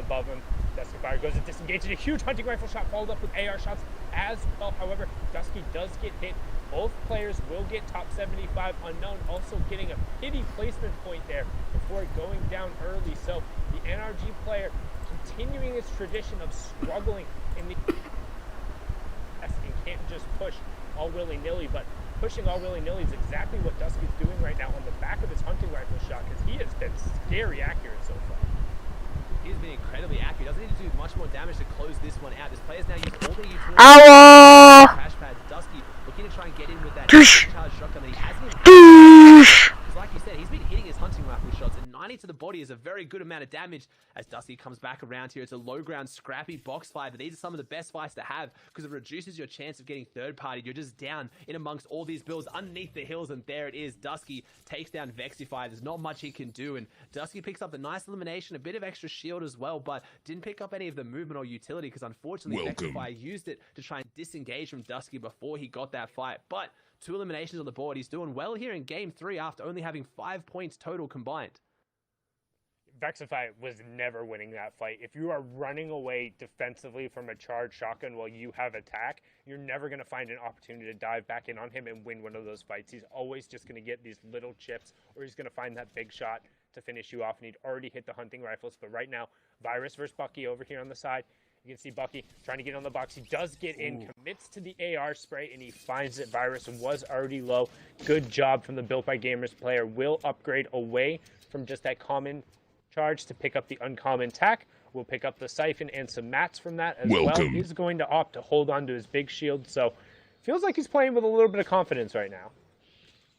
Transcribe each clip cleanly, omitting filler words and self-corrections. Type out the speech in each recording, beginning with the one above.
above him. Dusky Fire goes to disengage, and a huge hunting rifle shot followed up with AR shots as well. However, Dusky does get hit. Both players will get top 75. Unknown also getting a pity placement point there before going down early. So the NRG player continuing its tradition of struggling in the and can't just push all willy-nilly, but pushing all willy-nilly is exactly what Dusky's doing right now on the back of his hunting rifle shot, because he has been scary accurate so far. He's been incredibly accurate. Doesn't need to do much more damage to close this one out. This player's now used all their utility. Crash pads. Dusky looking to try and get in with that charge shotgun that he hasn't even. Like you said, he's been hitting his hunting rifle shots, and 90 to the body is a very good amount of damage as Dusky comes back around here. It's a low ground, scrappy box fight, but these are some of the best fights to have because it reduces your chance of getting third party. You're just down in amongst all these builds underneath the hills, and there it is. Dusky takes down Vexify. There's not much he can do, and Dusky picks up the nice elimination, a bit of extra shield as well, but didn't pick up any of the movement or utility because unfortunately Vexify used it to try and disengage from Dusky before he got that fight. But 2 eliminations on the board. He's doing well here in game 3 after only having 5 points total combined. Vexify was never winning that fight. If you are running away defensively from a charged shotgun while you have attack, you're never going to find an opportunity to dive back in on him and win one of those fights. He's always just going to get these little chips, or he's going to find that big shot to finish you off, and he'd already hit the hunting rifles. But right now, Virus versus Bucky over here on the side. You can see Bucky trying to get on the box. He does get in, commits to the AR spray, and he finds it. Virus was already low. Good job from the Built by Gamers player. Will upgrade away from just that common charge to pick up the uncommon tack. We'll pick up the siphon and some mats from that as well. He's going to opt to hold on to his big shield, so feels like he's playing with a little bit of confidence right now.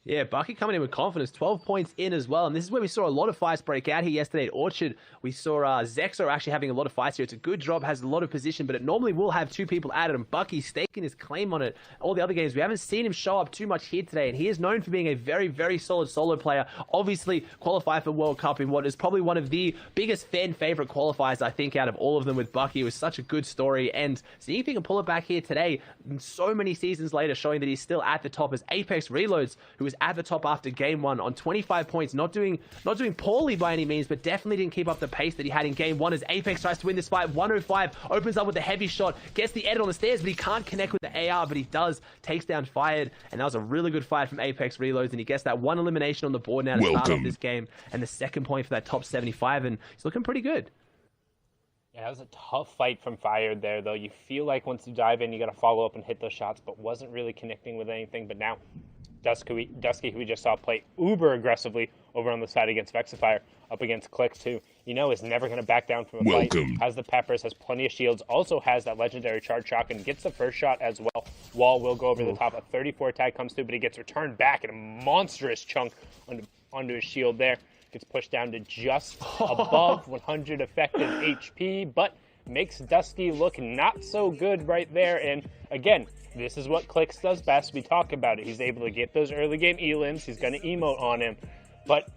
Yeah, Bucky coming in with confidence, 12 points in as well. And this is where we saw a lot of fights break out here yesterday at Orchard. We saw Zexo actually having a lot of fights here. It's a good drop, has a lot of position, but it normally will have 2 people added, and Bucky staking his claim on it. All the other games, we haven't seen him show up too much here today, and he is known for being a very, very solid solo player. Obviously, qualified for World Cup in what is probably one of the biggest fan favorite qualifiers, I think, out of all of them with Bucky. It was such a good story, and seeing if he can pull it back here today, so many seasons later, showing that he's still at the top as Apex Reloads, who was at the top after game 1 on 25 points, not doing poorly by any means, but definitely didn't keep up the pace that he had in game 1 as Apex tries to win this fight. 105 opens up with a heavy shot, gets the edit on the stairs, but he can't connect with the AR, but he does, takes down Fired, and that was a really good fight from Apex Reloads, and he gets that 1 elimination on the board now to start off this game, and the second point for that top 75, and he's looking pretty good. Yeah, that was a tough fight from Fired there, though. You feel like once you dive in, you got to follow up and hit those shots, but wasn't really connecting with anything. But now, Dusky, who we just saw play uber aggressively over on the side against Vexifier, up against Clix, who you know is never going to back down from a fight. Has the peppers, has plenty of shields, also has that legendary charge shotgun, gets the first shot as well. Wall will go over the top. A 34 tag comes through, but he gets returned back in a monstrous chunk onto his shield there. Gets pushed down to just above 100 effective HP, but makes Dusky look not so good right there. And again, this is what Clix does best. We talk about it. He's able to get those early game elims. He's going to emote on him. But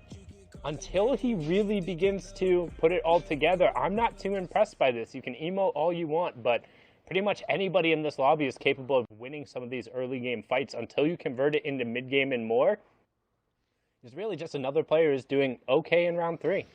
until he really begins to put it all together, I'm not too impressed by this. You can emote all you want, but pretty much anybody in this lobby is capable of winning some of these early game fights. Until you convert it into mid game and more, it's really just another player who's doing okay in round 3.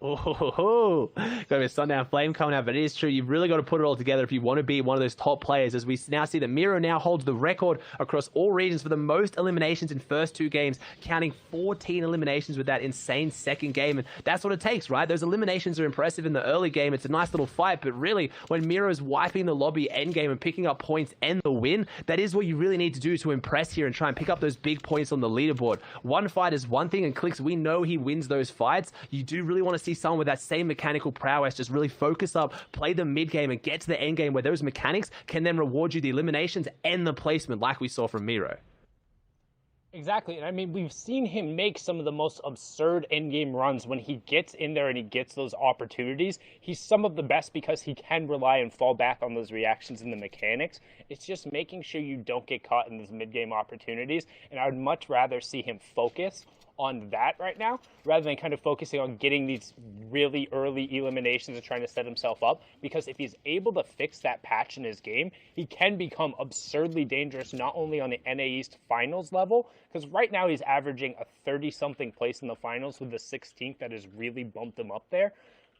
Oh, got to be a Sundown Flame coming out, but it is true. You've really got to put it all together if you want to be one of those top players, as we now see that Miro now holds the record across all regions for the most eliminations in first 2 games, counting 14 eliminations with that insane second game, and that's what it takes, right? Those eliminations are impressive in the early game. It's a nice little fight, but really, when Miro's wiping the lobby end game and picking up points and the win, that is what you really need to do to impress here and try and pick up those big points on the leaderboard. One fight is one thing, and Clix, we know he wins those fights. You do really want to see someone with that same mechanical prowess just really focus up, play the mid game, and get to the end game where those mechanics can then reward you the eliminations and the placement like we saw from Miro. Exactly, and I mean, we've seen him make some of the most absurd endgame runs when he gets in there and he gets those opportunities. He's some of the best because he can rely and fall back on those reactions and the mechanics. It's just making sure you don't get caught in these mid-game opportunities, and I would much rather see him focus on that right now, rather than kind of focusing on getting these really early eliminations and trying to set himself up, because if he's able to fix that patch in his game, he can become absurdly dangerous, not only on the NA East finals level, because right now he's averaging a 30-something place in the finals with the 16th that has really bumped him up there,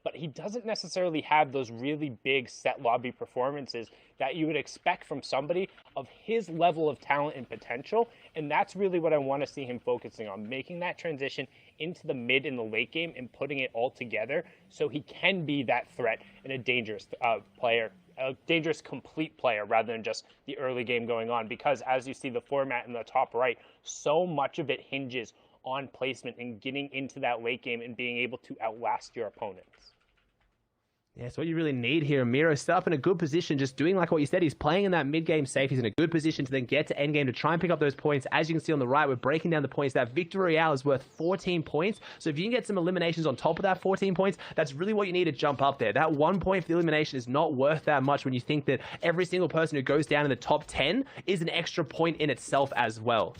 but he doesn't necessarily have those really big set lobby performances that you would expect from somebody of his level of talent and potential. And that's really what I want to see him focusing on, making that transition into the mid and the late game and putting it all together so he can be that threat and a dangerous player, a dangerous complete player rather than just the early game going on. Because as you see the format in the top right, so much of it hinges on placement and getting into that late game and being able to outlast your opponents. Yeah, it's what you really need here. Miro set up in a good position, just doing like what you said. He's playing in that mid-game safe. He's in a good position to then get to endgame to try and pick up those points. As you can see on the right, we're breaking down the points. That Victory Royale is worth 14 points. So if you can get some eliminations on top of that 14 points, that's really what you need to jump up there. That 1 point for the elimination is not worth that much when you think that every single person who goes down in the top 10 is an extra point in itself as well.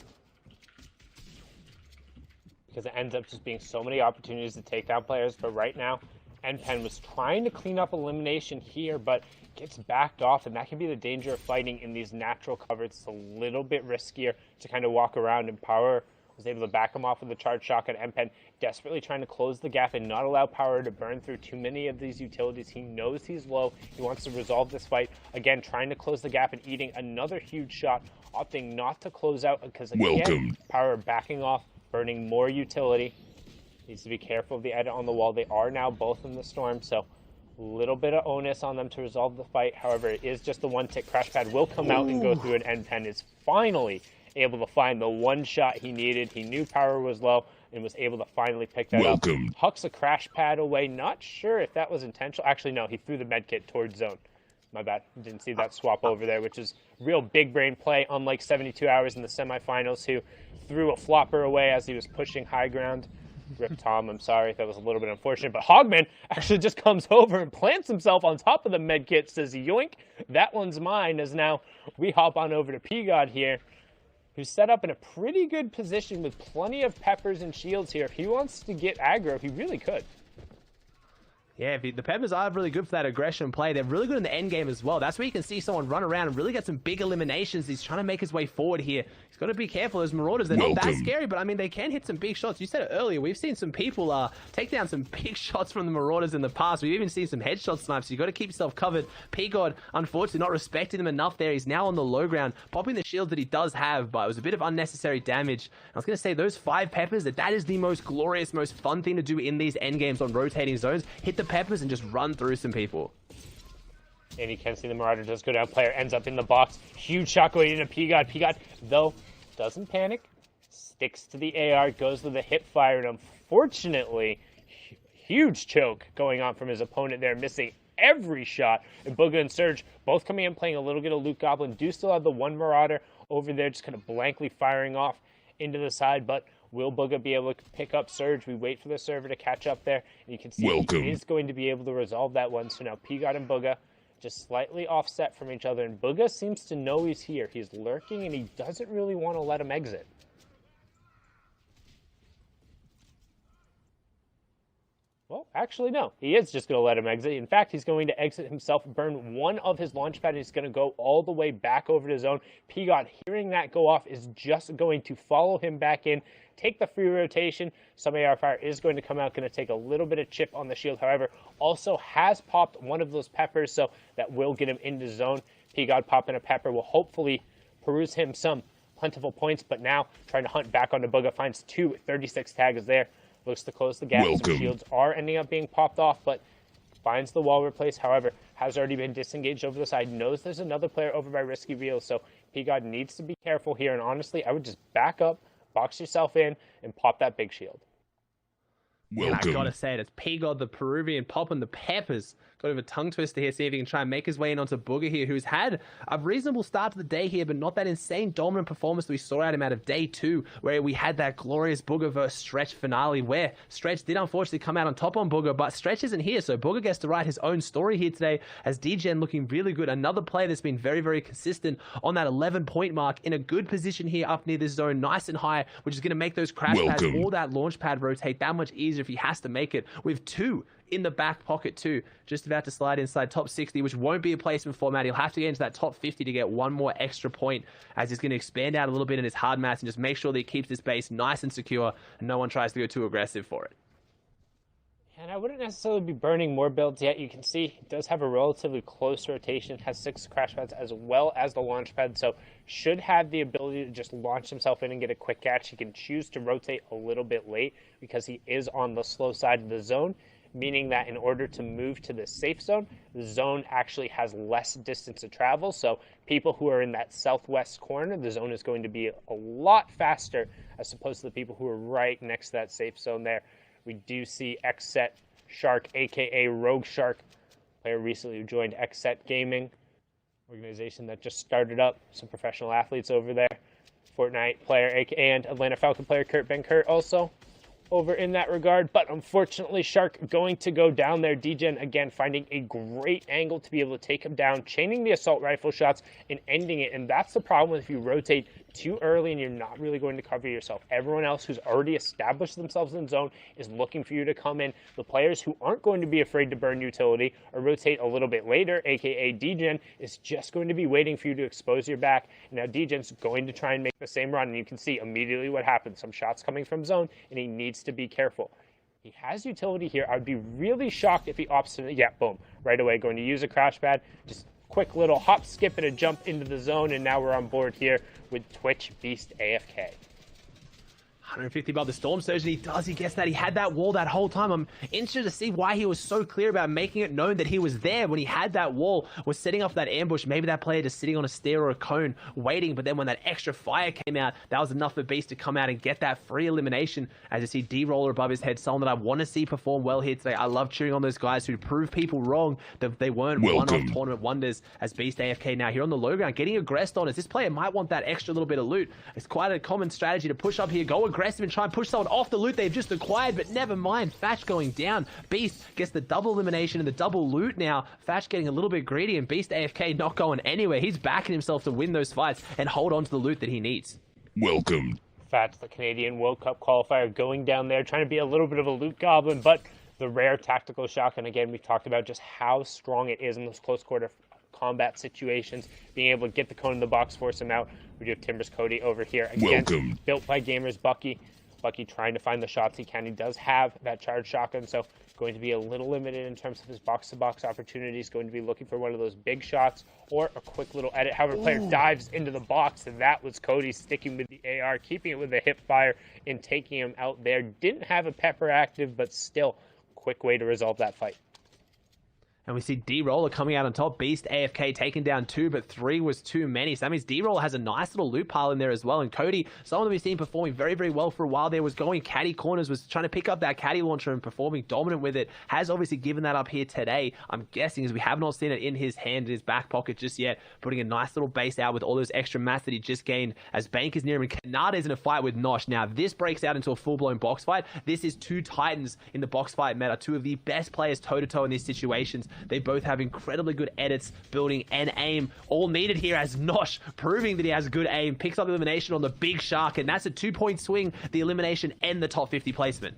Because it ends up just being so many opportunities to take down players. But right now, NPen was trying to clean up elimination here, but gets backed off, and that can be the danger of fighting in these natural covers. It's a little bit riskier to kind of walk around, and Power was able to back him off with the charge shotgun. NPen desperately trying to close the gap and not allow Power to burn through too many of these utilities. He knows he's low. He wants to resolve this fight. Again, trying to close the gap and eating another huge shot, opting not to close out because, again, Power backing off, burning more utility. Needs to be careful of the edit on the wall. They are now both in the storm, so a little bit of onus on them to resolve the fight. However, it is just the one tick. Crash Pad will come out and go through it. NPen is finally able to find the one shot he needed. He knew Power was low and was able to finally pick that up. Hucks a Crash Pad away. Not sure if that was intentional. Actually, no, he threw the medkit towards zone. My bad. Didn't see that swap over there, which is real big brain play, unlike 72 Hours in the semifinals, who threw a flopper away as he was pushing high ground. Rip Tom, I'm sorry, that was a little bit unfortunate, but Hogman actually just comes over and plants himself on top of the medkit, says yoink, that one's mine, as now we hop on over to P-God here, who's set up in a pretty good position with plenty of peppers and shields here. If he wants to get aggro, he really could. Yeah, the Peppers are really good for that aggression play. They're really good in the end game as well. That's where you can see someone run around and really get some big eliminations. He's trying to make his way forward here. He's got to be careful. Those Marauders, they're not that scary, but I mean, they can hit some big shots. You said it earlier. We've seen some people take down some big shots from the Marauders in the past. We've even seen some headshot snipes. So you've got to keep yourself covered. P-God, unfortunately, not respecting him enough there. He's now on the low ground, popping the shield that he does have, but it was a bit of unnecessary damage. I was going to say, those 5 peppers, that is the most glorious, most fun thing to do in these end games on rotating zones. Hit the peppers and just run through some people. And you can see the Marauder does go down. Player ends up in the box. Huge shot going into P-God. P-God, though, doesn't panic. Sticks to the AR. Goes with a hip fire. And unfortunately, huge choke going on from his opponent there. Missing every shot. And Booga and Surge both coming in playing a little bit of Loot Goblin. Do still have the one Marauder over there just kind of blankly firing off into the side. But will Booga be able to pick up Surge? We wait for the server to catch up there. And you can see he is going to be able to resolve that one. So now P-God and Booga just slightly offset from each other. And Booga seems to know he's here. He's lurking, and he doesn't really want to let him exit. Well, actually, no. He is just going to let him exit. In fact, he's going to exit himself, burn one of his launch pads, and he's going to go all the way back over to zone. P-God, hearing that go off, is just going to follow him back in, take the free rotation. Some AR fire is going to come out, going to take a little bit of chip on the shield. However, also has popped one of those peppers, so that will get him into zone. P-God popping a pepper will hopefully peruse him some plentiful points, but now trying to hunt back onto Booga, finds 2 36 tags there. Looks to close the gap. Some shields are ending up being popped off, but finds the wall replace. However, has already been disengaged over the side. Knows there's another player over by Risky Real, so P-God needs to be careful here. And honestly, I would just back up, box yourself in, and pop that big shield. And I gotta say it, it's P-God the Peruvian popping the peppers. Got a bit of a tongue twister here, see if he can try and make his way in onto Booga here, who's had a reasonable start to the day here, but not that insane dominant performance that we saw out of him out of day 2, where we had that glorious Booga versus Stretch finale, where Stretch did unfortunately come out on top on Booga, but Stretch isn't here, so Booga gets to write his own story here today, as DGen looking really good. Another player that's been very, very consistent on that 11-point mark, in a good position here up near this zone, nice and high, which is going to make those crash pads or that launch pad rotate that much easier if he has to make it, with 2 in the back pocket too, just about to slide inside top 60, which won't be a placement format. He'll have to get into that top 50 to get one more extra point, as he's going to expand out a little bit in his hard mats and just make sure that he keeps this base nice and secure and no one tries to go too aggressive for it. And I wouldn't necessarily be burning more builds yet. You can see it does have a relatively close rotation, has 6 crash pads as well as the launch pad, so should have the ability to just launch himself in and get a quick catch. He can choose to rotate a little bit late because he is on the slow side of the zone, meaning that in order to move to the safe zone, the zone actually has less distance to travel. So people who are in that southwest corner, the zone is going to be a lot faster as opposed to the people who are right next to that safe zone there. We do see XSet Shark, aka Rogue Shark, player recently who joined XSet Gaming, organization that just started up. Some professional athletes over there. Fortnite player, and Atlanta Falcon player Kurt Ben Kurt also over in that regard, but unfortunately Shark going to go down there. Degen again finding a great angle to be able to take him down, chaining the assault rifle shots and ending it. And that's the problem if you rotate too early and you're not really going to cover yourself. Everyone else who's already established themselves in zone is looking for you to come in. The players who aren't going to be afraid to burn utility or rotate a little bit later, aka Degen, is just going to be waiting for you to expose your back. And now Degen's going to try and make the same run, and you can see immediately what happens. Some shots coming from zone, and he needs to be careful. He has utility here. I'd be really shocked if he opts to, yeah, boom, right away, going to use a crash pad, just quick little hop, skip, and a jump into the zone, and now we're on board here with Twitch Beast AFK. 150 above the storm surge, and he gets that. He had that wall that whole time. I'm interested to see why he was so clear about making it known that he was there when he had that wall, was setting up that ambush. Maybe that player just sitting on a stair or a cone waiting, but then when that extra fire came out, that was enough for Beast to come out and get that free elimination. As you see D-Roller above his head, someone that I want to see perform well here today. I love cheering on those guys who prove people wrong, that they weren't one-off tournament wonders. As Beast AFK now here on the low ground, getting aggressed on, as this player might want that extra little bit of loot. It's quite a common strategy to push up here, go aggressive and try and push someone off the loot they've just acquired, but never mind. Fatch going down. Beast gets the double elimination and the double loot now. Fatch getting a little bit greedy, and Beast AFK not going anywhere. He's backing himself to win those fights and hold on to the loot that he needs. Welcome. Fatch, the Canadian World Cup qualifier, going down there, trying to be a little bit of a loot goblin, but the rare tactical shotgun, again, we've talked about just how strong it is in those close quarter combat situations, being able to get the cone in the box, force him out. We do have Timbers Cody over here. Again, built by Gamers Bucky. Bucky trying to find the shots he can. He does have that charged shotgun, so going to be a little limited in terms of his box-to-box opportunities. Going to be looking for one of those big shots or a quick little edit. However, player dives into the box, and that was Cody sticking with the AR, keeping it with the hip fire and taking him out there. Didn't have a pepper active, but still, quick way to resolve that fight. And we see D-Roller coming out on top. Beast AFK taking down 2, but 3 was too many. So that means D-Roller has a nice little loot pile in there as well. And Cody, someone that we've seen performing very, very well for a while there, was going caddy corners, was trying to pick up that caddy launcher and performing dominant with it. Has obviously given that up here today. I'm guessing, as we have not seen it in his hand, in his back pocket just yet, putting a nice little base out with all those extra mats that he just gained as Bank is near him. And Kanata is in a fight with Nosh. Now, this breaks out into a full-blown box fight. This is 2 Titans in the box fight meta, 2 of the best players toe-to-toe in these situations. They both have incredibly good edits, building, and aim, all needed here as Nosh, proving that he has good aim, picks up the elimination on the big shark, and that's a 2-point swing, the elimination and the top 50 placement.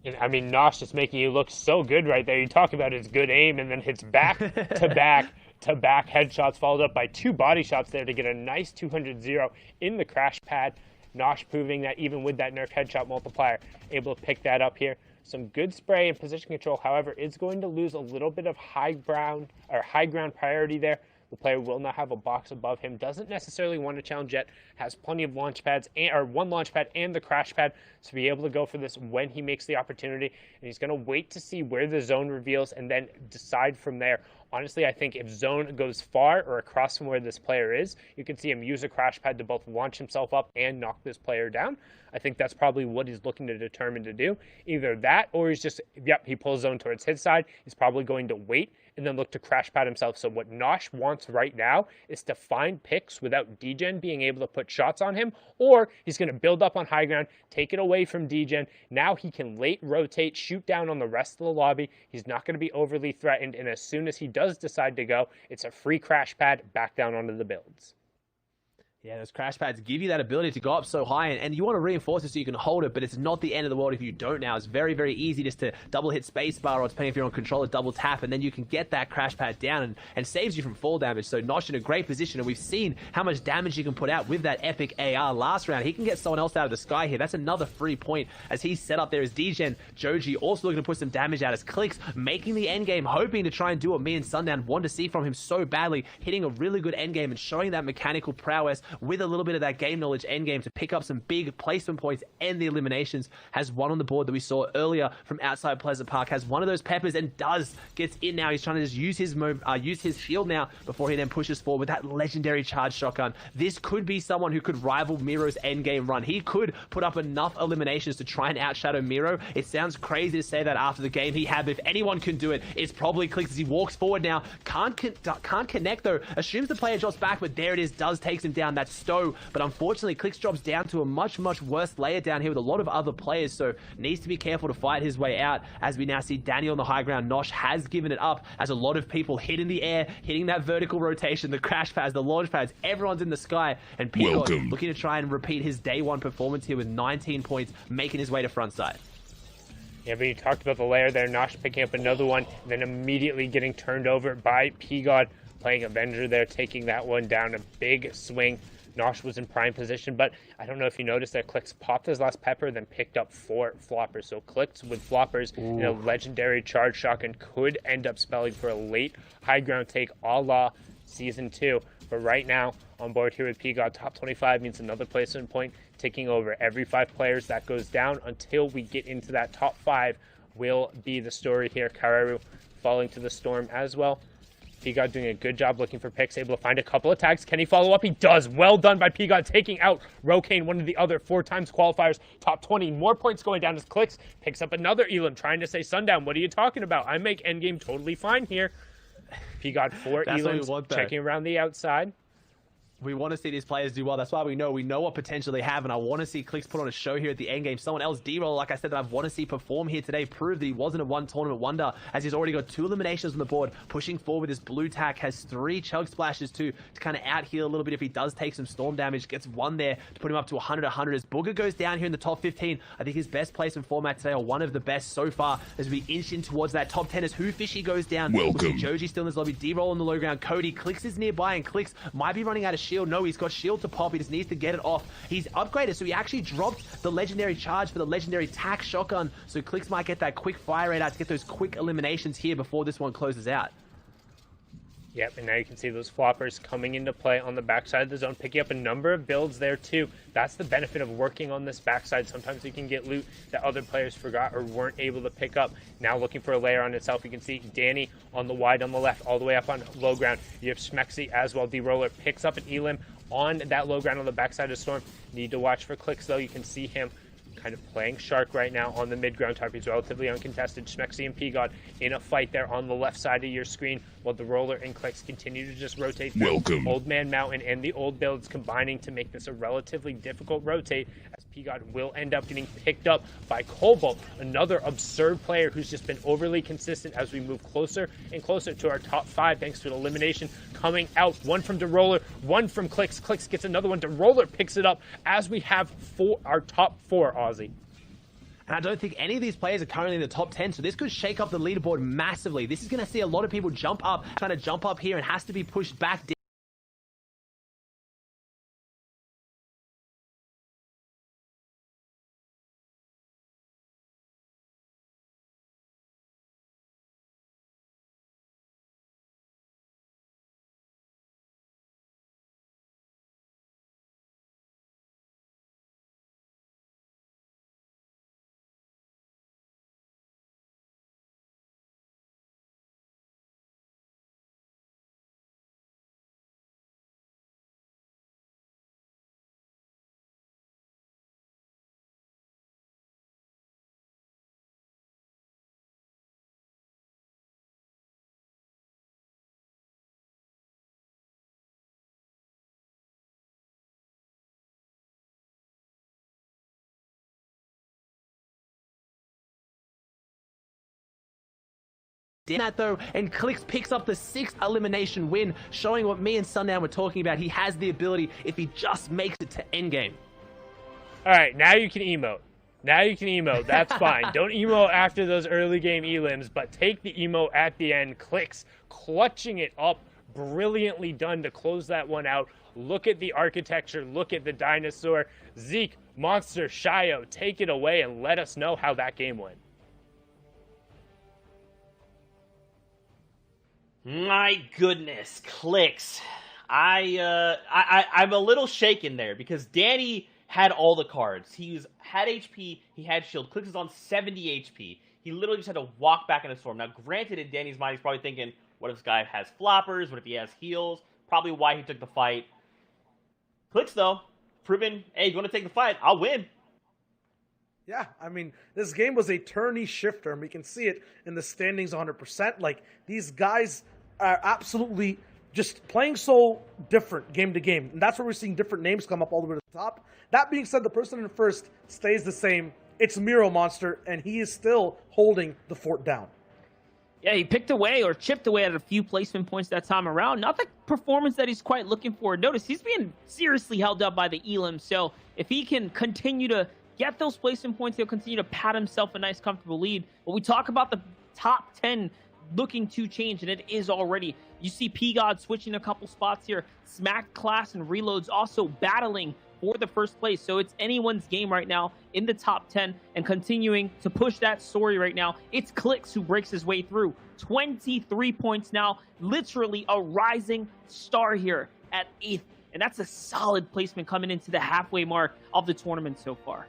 And, I mean, Nosh just making you look so good right there. You talk about his good aim, and then hits back to back to back headshots, followed up by 2 body shots there to get a nice 200-0 in the crash pad. Nosh proving that even with that nerf headshot multiplier, able to pick that up here. Some good spray and position control, however, is going to lose a little bit of high ground priority there. The player will not have a box above him, doesn't necessarily want to challenge yet, has plenty of launch pads, or 1 launch pad and the crash pad to be able to go for this when he makes the opportunity. And he's going to wait to see where the zone reveals and then decide from there. Honestly, I think if zone goes far or across from where this player is, you can see him use a crash pad to both launch himself up and knock this player down. I think that's probably what he's looking to determine to do. Either that, or he's just, yep, he pulls zone towards his side. He's probably going to wait and then look to crash pad himself. So what Nosh wants right now is to find picks without Degen being able to put shots on him, or he's going to build up on high ground, take it away from Degen. Now he can late rotate, shoot down on the rest of the lobby. He's not going to be overly threatened, and as soon as he does decide to go, it's a free crash pad back down onto the builds. Yeah, those crash pads give you that ability to go up so high, and you want to reinforce it so you can hold it, but it's not the end of the world if you don't now. It's very, very easy just to double hit spacebar, or depending if you're on controller, double tap, and then you can get that crash pad down and saves you from fall damage. So Nosh in a great position, and we've seen how much damage you can put out with that epic AR last round. He can get someone else out of the sky here. That's another free point as he's set up there as Degen. Joji also looking to put some damage out as Clicks making the end game, hoping to try and do what me and Sundown want to see from him so badly, hitting a really good end game and showing that mechanical prowess with a little bit of that game knowledge end game to pick up some big placement points and the eliminations. Has one on the board that we saw earlier from outside Pleasant Park, has one of those peppers and gets in now. He's trying to just use his shield now before he then pushes forward with that legendary charge shotgun. This could be someone who could rival Miro's end game run. He could put up enough eliminations to try and outshadow Miro. It sounds crazy to say that after the game he had, but if anyone can do it, it's probably Clicks as he walks forward now. Can't connect though. Assumes the player drops back, but there it is. Takes him down. That's Stowe. But unfortunately, Clicks drops down to a much, much worse layer down here with a lot of other players, so needs to be careful to fight his way out as we now see Daniel on the high ground. Nosh has given it up as a lot of people hit in the air, hitting that vertical rotation, the crash pads, the launch pads, everyone's in the sky, and Peacock looking to try and repeat his day one performance here with 19 points, making his way to front side. Yeah, but you talked about the layer there. Nosh picking up another one, then immediately getting turned over by P-God, playing Avenger there, taking that one down. A big swing. Nosh was in prime position, but I don't know if you noticed that Clicks popped his last pepper, then picked up 4 floppers. So Clicks with floppers in a legendary charge shotgun could end up spelling for a late high ground take a la Season 2. But right now, on board here with P-God, top 25 means another placement point taking over. Every 5 players that goes down until we get into that top 5 will be the story here. Kararu falling to the storm as well. P-God doing a good job looking for picks, able to find a couple of tags. Can he follow up? He does. Well done by P-God, taking out Rokane, one of the other 4 times qualifiers. Top 20, more points going down as Clicks. Picks up another Elam, trying to say, Sundown, what are you talking about? I make endgame totally fine here. P-God 4 Elams, checking around the outside. We want to see these players do well. That's why we know what potential they have, and I want to see Clicks put on a show here at the end game. Someone else, D-Roll, like I said, that I want to see perform here today, prove that he wasn't a one tournament wonder, as he's already got 2 eliminations on the board, pushing forward. His blue tack has 3 chug splashes too, to kind of out heal a little bit if he does take some storm damage. Gets 1 there to put him up to 100 as Booger goes down here in the top 15. I think his best placement format today, or one of the best so far, as we inch in towards that top 10 as Who Fishy goes down. Welcome. Joji still in his lobby, D-Roll on the low ground. Cody, Clicks is nearby, and Clicks might be running out of shield. No, he's got shield to pop. He just needs to get it off. He's upgraded, so he actually dropped the legendary charge for the legendary tack shotgun, so Clicks might get that quick fire rate out to get those quick eliminations here before this one closes out. Yep, and now you can see those floppers coming into play on the backside of the zone, picking up a number of builds there too. That's the benefit of working on this backside. Sometimes you can get loot that other players forgot or weren't able to pick up. Now looking for a layer on itself, you can see Danny on the wide on the left, all the way up on low ground. You have Schmexy as well. D-Roller picks up an Elim on that low ground on the backside of Storm. Need to watch for Clicks though. You can see him kind of playing Shark right now on the mid-ground type. He's relatively uncontested. Schmexy and P-God in a fight there on the left side of your screen, while the Roller and Clicks continue to just rotate through Old Man Mountain and the old builds, combining to make this a relatively difficult rotate, as P-God will end up getting picked up by Cobalt, another absurd player who's just been overly consistent as we move closer and closer to our top 5 thanks to an elimination coming out. 1 from DeRoller, 1 from Clicks. Clicks gets another one. DeRoller picks it up as we have our top 4, Aussie. And I don't think any of these players are currently in the top 10, so this could shake up the leaderboard massively. This is going to see a lot of people jump up, trying to jump up here, and has to be pushed back down. that though, and Clicks picks up the 6th elimination win, showing what me and Sundown were talking about. He has the ability if he just makes it to endgame. All right, now you can emote. Now you can emote. That's fine. Don't emote after those early game elims, but take the emote at the end. Clicks clutching it up. Brilliantly done to close that one out. Look at the architecture. Look at the dinosaur. Zeke, Monster, Shio, take it away and let us know how that game went. My goodness, Clicks. I'm a little shaken there because Danny had all the cards. Had HP, he had shield. Clicks is on 70 HP. He literally just had to walk back in a storm. Now, granted, in Danny's mind, he's probably thinking, what if this guy has floppers? What if he has heals? Probably why he took the fight. Clicks, though, proven, hey, you want to take the fight? I'll win. Yeah, I mean, this game was a tourney shifter, and we can see it in the standings 100%. Like, these guys are absolutely just playing so different game to game. And that's where we're seeing different names come up all the way to the top. That being said, the person in first stays the same. It's Miro Monster, and he is still holding the fort down. Yeah, he picked away or chipped away at a few placement points that time around. Not the performance that he's quite looking for. Notice he's being seriously held up by the Elim. So if he can continue to get those placement points, he'll continue to pat himself a nice, comfortable lead. But we talk about the top 10 looking to change, and it is already. You see P-God switching a couple spots here. Smack, Class, and Reloads also battling for the first place. So it's anyone's game right now in the top 10 and continuing to push that story right now. It's Clicks who breaks his way through. 23 points now, literally a rising star here at 8th. And that's a solid placement coming into the halfway mark of the tournament so far.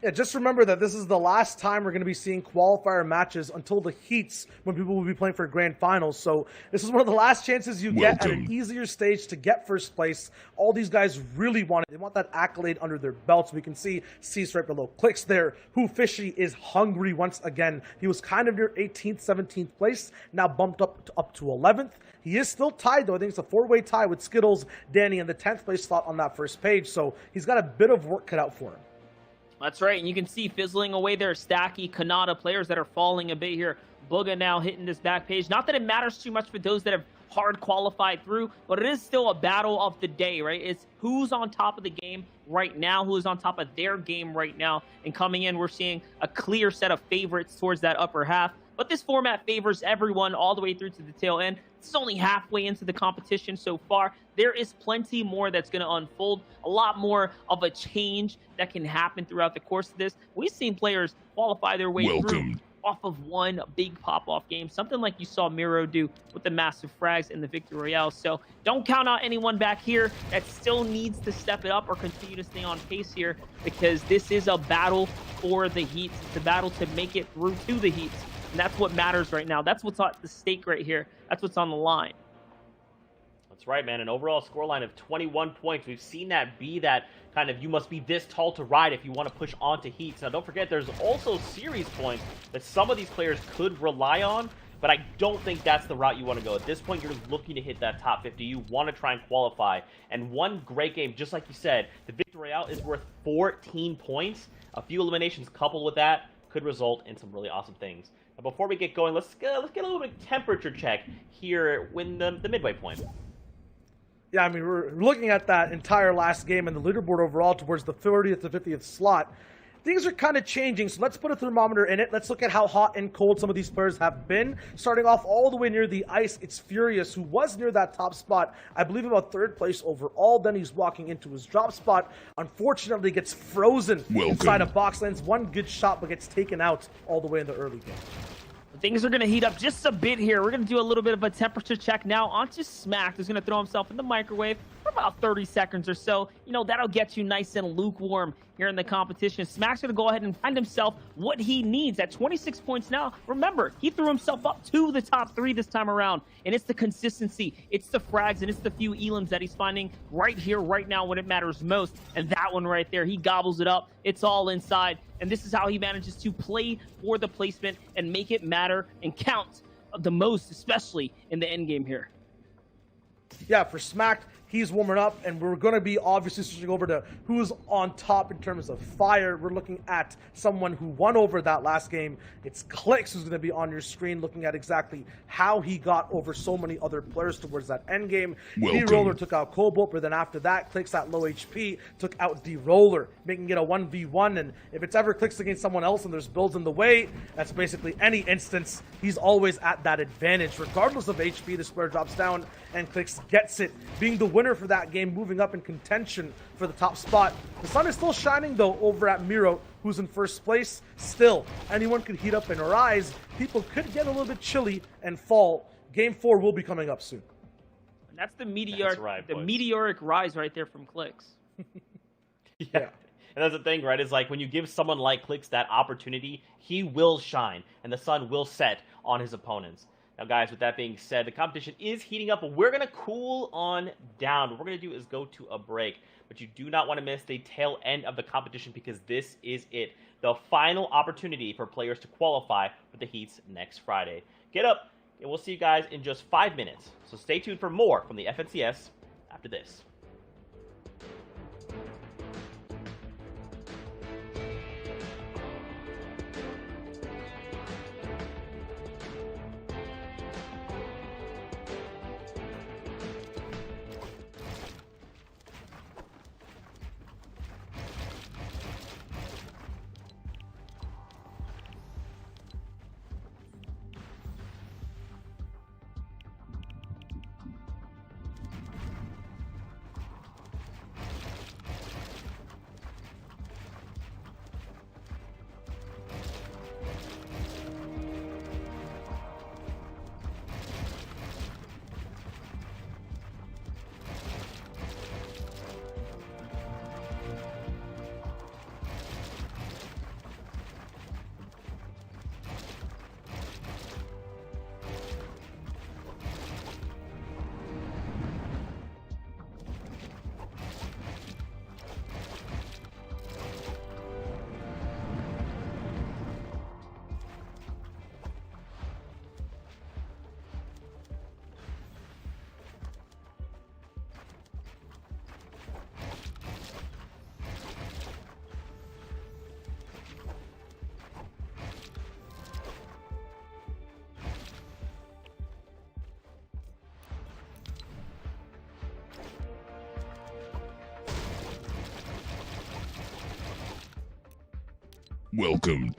Yeah, just remember that this is the last time we're going to be seeing qualifier matches until the heats when people will be playing for grand finals. So this is one of the last chances you get at an easier stage to get first place. All these guys really want it. They want that accolade under their belts. We can see Cease right below Clicks there. Who Fishy is hungry once again. He was kind of near 18th, 17th place, now bumped up to 11th. He is still tied, though. I think it's a 4-way tie with Skittles, Danny, and the 10th place slot on that first page. So he's got a bit of work cut out for him. That's right, and you can see fizzling away there, Stacky, Kanata, players that are falling a bit here. Booga now hitting this back page. Not that it matters too much for those that have hard qualified through, but it is still a battle of the day, right? It's who's on top of the game right now, who is on top of their game right now. And coming in, we're seeing a clear set of favorites towards that upper half. But this format favors everyone all the way through to the tail end. It's only halfway into the competition so far. There is plenty more that's going to unfold. A lot more of a change that can happen throughout the course of this. We've seen players qualify their way through off of one big pop-off game. Something like you saw Miro do with the massive frags in the Victory Royale. So don't count out anyone back here that still needs to step it up or continue to stay on pace here, because this is a battle for the heats. It's a battle to make it through to the heats. And that's what matters right now. That's what's at the stake right here. That's what's on the line. That's right, man. An overall scoreline of 21 points. We've seen that be that kind of you must be this tall to ride if you want to push onto heats. Now, don't forget, there's also series points that some of these players could rely on, but I don't think that's the route you want to go. At this point, you're looking to hit that top 50. You want to try and qualify. And one great game, just like you said, the Victory Royale is worth 14 points. A few eliminations coupled with that could result in some really awesome things. Now, before we get going, let's get a little bit of temperature check here when the midway point. Yeah, I mean, we're looking at that entire last game and the leaderboard overall towards the 30th to 50th slot. Things are kind of changing, so let's put a thermometer in it. Let's look at how hot and cold some of these players have been. Starting off all the way near the ice, it's Furious, who was near that top spot, I believe about 3rd place overall. Then he's walking into his drop spot. Unfortunately, gets frozen inside of box lanes. One good shot, but gets taken out all the way in the early game. Things are going to heat up just a bit here. We're going to do a little bit of a temperature check now onto Smack. He's going to throw himself in the microwave for about 30 seconds or so. You know, that'll get you nice and lukewarm here in the competition. Smack's going to go ahead and find himself what he needs at 26 points now. Remember, he threw himself up to the top 3 this time around, and it's the consistency, it's the frags, and it's the few elims that he's finding right here, right now when it matters most. And that one right there, he gobbles it up. It's all inside. And this is how he manages to play for the placement and make it matter and count the most, especially in the end game here. Yeah, for Smack, he's warming up, and we're going to be obviously switching over to who's on top in terms of fire. We're looking at someone who won over that last game. It's Clicks who's going to be on your screen, looking at exactly how he got over so many other players towards that end game. D-Roller took out Cobalt, but then after that, Clicks at low HP took out D-Roller, making it a 1v1. And if it's ever Clicks against someone else and there's builds in the way, that's basically any instance. He's always at that advantage. Regardless of HP, this player drops down and Clicks gets it, being the winner for that game, moving up in contention for the top spot. The sun is still shining, though, over at Miro, who's in first place. Still, anyone could heat up and rise. People could get a little bit chilly and fall. Game 4 will be coming up soon. And that's the meteoric, boys. meteoric rise right there from Clicks. Yeah. And that's the thing, right? Is like when you give someone like Clicks that opportunity, he will shine, and the sun will set on his opponents. Now, guys, with that being said, the competition is heating up, but we're going to cool on down. What we're going to do is go to a break, but you do not want to miss the tail end of the competition because this is it. The final opportunity for players to qualify for the heats next Friday. Get up, and we'll see you guys in just 5 minutes. So stay tuned for more from the FNCS after this. Welcome.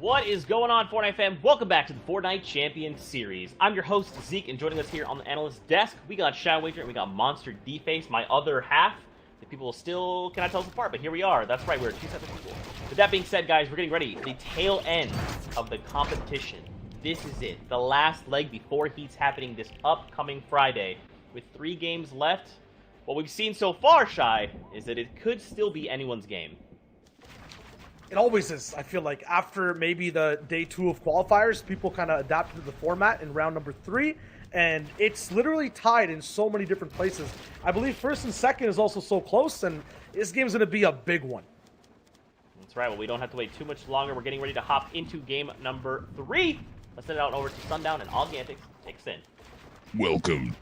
What is going on, Fortnite fam? Welcome back to the Fortnite Champion Series. I'm your host, Zeke, and joining us here on the analyst desk, we got Shadow Wager and we got Monster D-Face, my other half. The people still cannot tell us apart, but here we are. That's right, we're two separate people. With that being said, guys, we're getting ready for the tail end of the competition. This is it, the last leg before Heats happening this upcoming Friday. With 3 games left, what we've seen so far, Shy, is that it could still be anyone's game. It always is. I feel like after maybe the day 2 of qualifiers, people kind of adapted to the format in round number 3, and it's literally tied in so many different places. I believe first and second is also so close, and this game's going to be a big one. That's right. Well, we don't have to wait too much longer. We're getting ready to hop into game number 3. Let's send it out over to Sundown and all Gantics. Take us in. Welcome.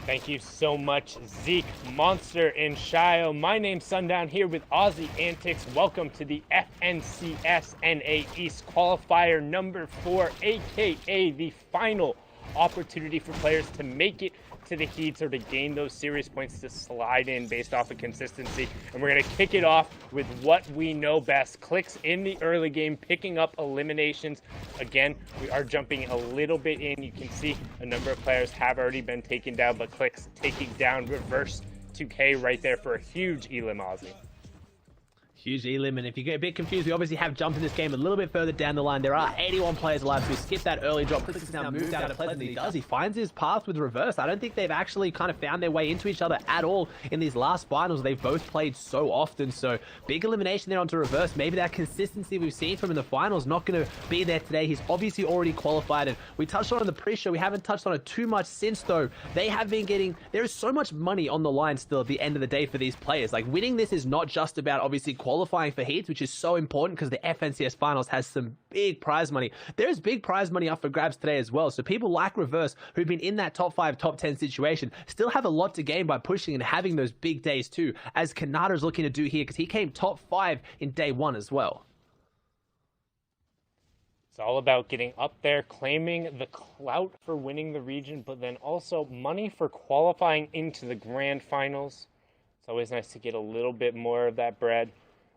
Thank you so much, Zeke, Monster, and Shio. My name's Sundown here with Aussie Antics. Welcome to the FNCS NA East Qualifier number 4, aka the final opportunity for players to make it to the Heats or to gain those series points to slide in based off of consistency. And we're going to kick it off with what we know best. Clicks in the early game, picking up eliminations. Again, we are jumping a little bit in. You can see a number of players have already been taken down, but Clicks taking down reverse 2K right there for a huge Elim Aussie. Huge elim, and if you get a bit confused, we obviously have jumped in this game a little bit further down the line. There are 81 players alive, so we skip that early drop. Clicks has now moved out of Pleasant. He does. He finds his path with reverse. I don't think they've actually kind of found their way into each other at all in these last finals. They've both played so often, so big elimination there onto reverse. Maybe that consistency we've seen from him in the finals not going to be there today. He's obviously already qualified, and we touched on it in the pre-show. We haven't touched on it too much since, though. They have been getting... There is so much money on the line still at the end of the day for these players. Like, winning this is not just about obviously qualifying for Heats, which is so important because the FNCS Finals has some big prize money. There's big prize money up for grabs today as well. So people like Reverse, who've been in that top 5, top 10 situation, still have a lot to gain by pushing and having those big days too, as Kanata's looking to do here because he came top 5 in day 1 as well. It's all about getting up there, claiming the clout for winning the region, but then also money for qualifying into the grand finals. It's always nice to get a little bit more of that bread.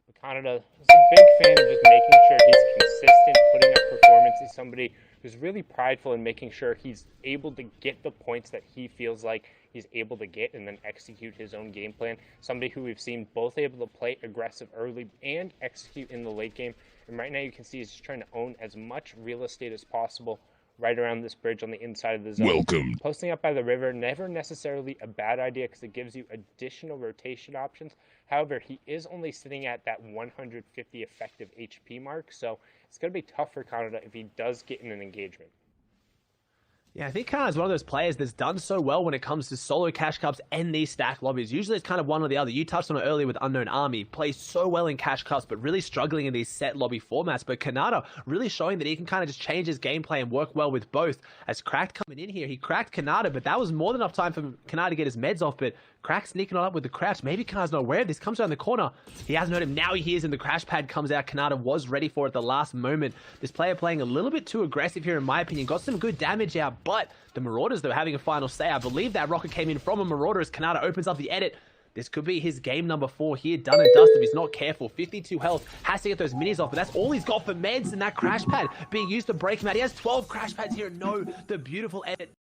But Canada is a big fan of just making sure he's consistent, putting up performance. He's somebody who's really prideful in making sure he's able to get the points that he feels like he's able to get and then execute his own game plan. Somebody who we've seen both able to play aggressive early and execute in the late game. And right now you can see he's just trying to own as much real estate as possible right around this bridge on the inside of the zone. Welcome. Posting up by the river, never necessarily a bad idea because it gives you additional rotation options. However, he is only sitting at that 150 effective HP mark, so it's going to be tough for Canada if he does get in an engagement. Yeah, I think Kanata's one of those players that's done so well when it comes to solo cash cups and these stack lobbies. Usually it's kind of one or the other. You touched on it earlier with Unknown Army. Plays so well in cash cups, but really struggling in these set lobby formats. But Kanata really showing that he can kind of just change his gameplay and work well with both. As Cracked coming in here, he cracked Kanata, but that was more than enough time for Kanata to get his meds off. But Crack sneaking on up with the crouch. Maybe Kanata's not aware of this. Comes around the corner. He hasn't heard him. Now he hears him. The crash pad comes out. Kanata was ready for it at the last moment. This player playing a little bit too aggressive here, in my opinion. Got some good damage out, but the Marauders, though, having a final say. I believe that rocket came in from a Marauder as Kanata opens up the edit. This could be his game number 4 here. Done and dusted if he's not careful. 52 health. Has to get those minis off, but that's all he's got for meds, and that crash pad being used to break him out. He has 12 crash pads here. No, the beautiful edit.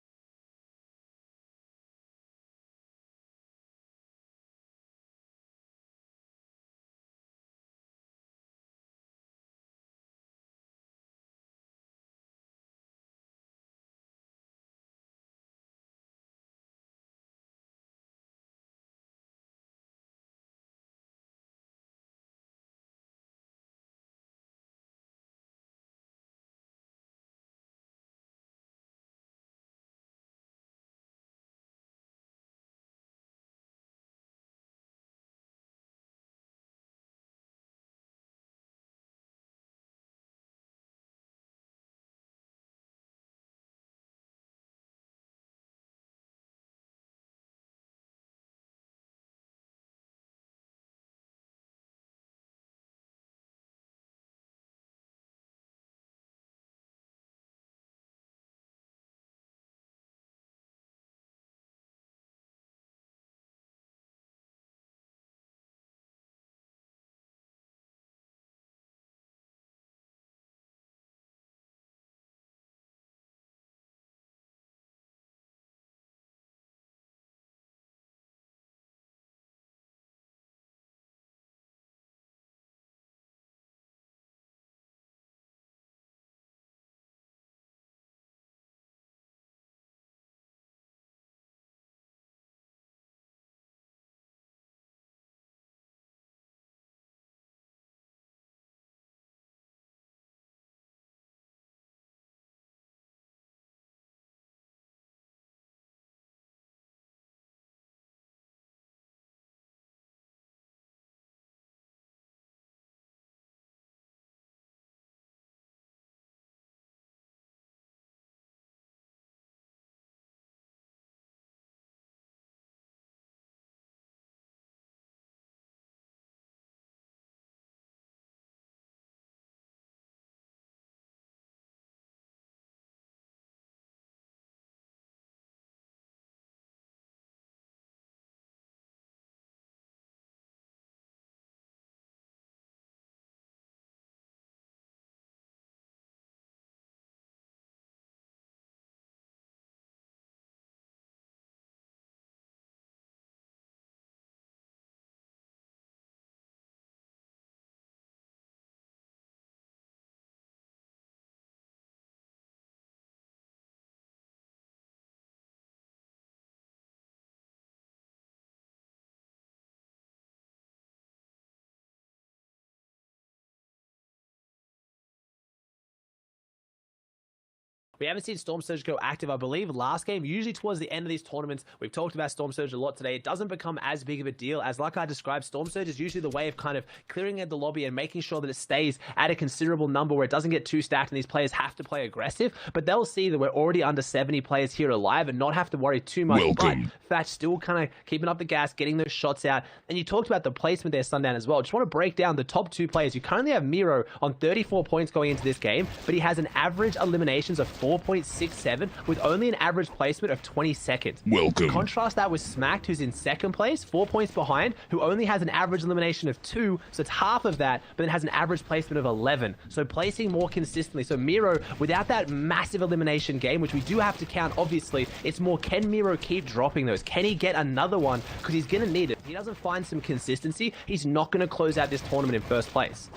We haven't seen Storm Surge go active, I believe, last game. Usually towards the end of these tournaments, we've talked about Storm Surge a lot today. It doesn't become as big of a deal as, like I described, Storm Surge is usually the way of kind of clearing the lobby and making sure that it stays at a considerable number where it doesn't get too stacked and these players have to play aggressive. But they'll see that we're already under 70 players here alive and not have to worry too much. Welcome. But Thatch still kind of keeping up the gas, getting those shots out. And you talked about the placement there, Sundown, as well. Just want to break down the top two players. You currently have Miro on 34 points going into this game, but he has an average eliminations of 4.67 with only an average placement of 22nd. Welcome. Contrast that with Smacked, who's in second place, 4 points behind, who only has an average elimination of 2, so it's half of that, but then has an average placement of 11. So placing more consistently. So Miro, without that massive elimination game, which we do have to count, obviously, it's more, can Miro keep dropping those? Can he get another one? Because he's going to need it. If he doesn't find some consistency, he's not going to close out this tournament in first place.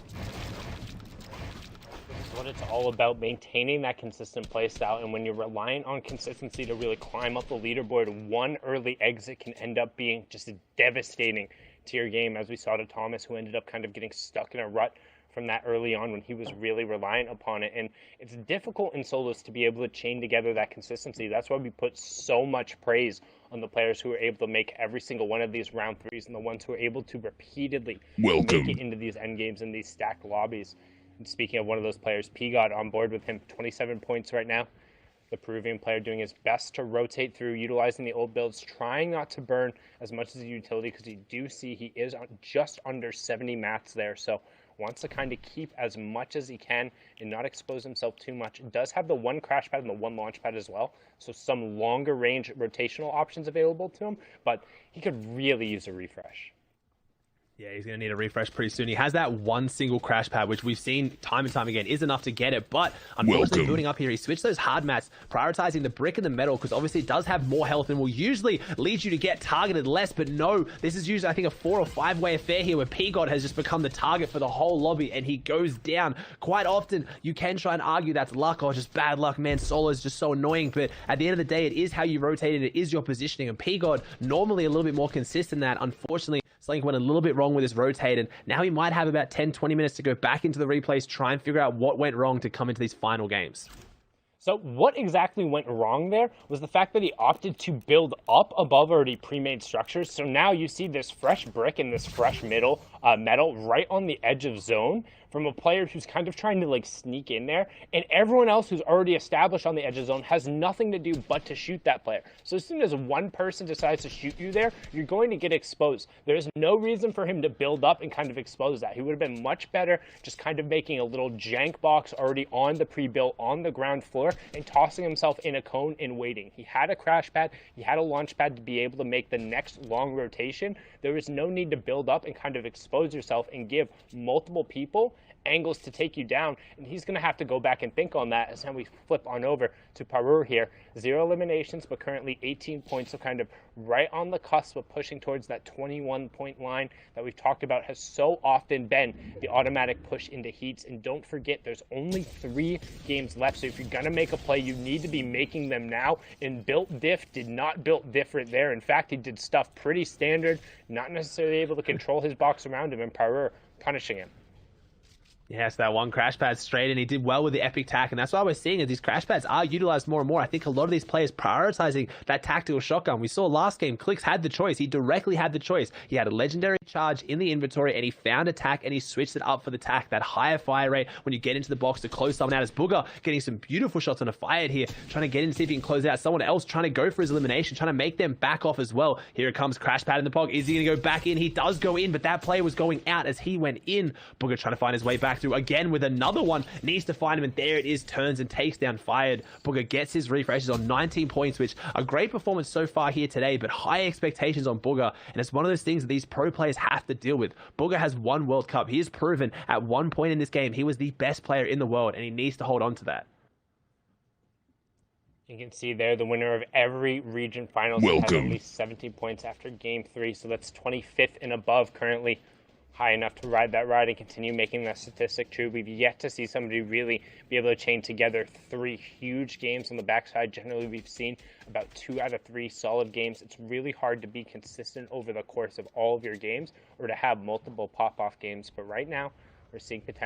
What it's all about, maintaining that consistent play style, and when you're reliant on consistency to really climb up the leaderboard, one early exit can end up being just devastating to your game, as we saw to Thomas, who ended up kind of getting stuck in a rut from that early on when he was really reliant upon it. And it's difficult in solos to be able to chain together that consistency. That's why we put so much praise on the players who are able to make every single one of these round threes and the ones who are able to repeatedly make it into these end games and these stacked lobbies. And speaking of one of those players, P-God on board with him, 27 points right now. The Peruvian player doing his best to rotate through, utilizing the old builds, trying not to burn as much as the utility, because you do see he is just under 70 mats there. So wants to kind of keep as much as he can and not expose himself too much. Does have the one crash pad and the one launch pad as well, so some longer range rotational options available to him, but he could really use a refresh. Yeah, he's going to need a refresh pretty soon. He has that one single crash pad, which we've seen time and time again is enough to get it. But unfortunately, building up here, he switched those hard mats, prioritizing the brick and the metal, because obviously it does have more health and will usually lead you to get targeted less. But no, this is usually, I think, a 4 or 5 way affair here where P-God has just become the target for the whole lobby and he goes down. Quite often, you can try and argue that's luck or just bad luck, man. Solo is just so annoying. But at the end of the day, it is how you rotate it. It is your positioning. And P-God, normally a little bit more consistent than that. Unfortunately, something went a little bit wrong with his rotate, and now he might have about 10-20 minutes to go back into the replays, try and figure out what went wrong to come into these final games. So what exactly went wrong there was the fact that he opted to build up above already pre-made structures. So now you see this fresh brick and this fresh metal right on the edge of zone from a player who's kind of trying to like sneak in there, and everyone else who's already established on the edge of zone has nothing to do but to shoot that player. So as soon as one person decides to shoot you there, you're going to get exposed. There's no reason for him to build up and kind of expose that. He would have been much better just kind of making a little jank box already on the pre-built on the ground floor and tossing himself in a cone and waiting. He had a crash pad, he had a launch pad to be able to make the next long rotation. There is no need to build up and kind of expose yourself and give multiple people angles to take you down, and he's going to have to go back and think on that. As then we flip on over to Parur here. 0 eliminations, but currently 18 points, so kind of right on the cusp of pushing towards that 21-point line that we've talked about has so often been the automatic push into heats. And don't forget, there's only 3 games left, so if you're going to make a play, you need to be making them now, and Built Diff did not build different there. In fact, he did stuff pretty standard, not necessarily able to control his box around him, and Parur punishing him. Yes, that one crash pad straight, and he did well with the epic tack, and that's why we're seeing is these crash pads are utilized more and more. I think a lot of these players prioritizing that tactical shotgun. We saw last game, Clicks had the choice. He directly had the choice. He had a legendary charge in the inventory, and he found a tack, and he switched it up for the tack. That higher fire rate when you get into the box to close someone out. As Booger getting some beautiful shots on a Fired here, trying to get in to see if he can close out someone else, trying to go for his elimination, trying to make them back off as well. Here it comes, crash pad in the pog. Is he going to go back in? He does go in, but that player was going out as he went in. Booger trying to find his way back through again with another one, needs to find him, and there it is, turns and takes down Fired. Booger gets his refreshes on 19 points, which a great performance so far here today, but high expectations on Booger, and it's one of those things that these pro players have to deal with. Booger has won World Cup. He has proven at one point in this game he was the best player in the world, and he needs to hold on to that. You can see there the winner of every region finals has at least 17 points after game 3, so that's 25th and above currently. High enough to ride that ride and continue making that statistic true. We've yet to see somebody really be able to chain together 3 huge games on the backside. Generally, we've seen about 2 out of 3 solid games. It's really hard to be consistent over the course of all of your games or to have multiple pop-off games. But right now, we're seeing potential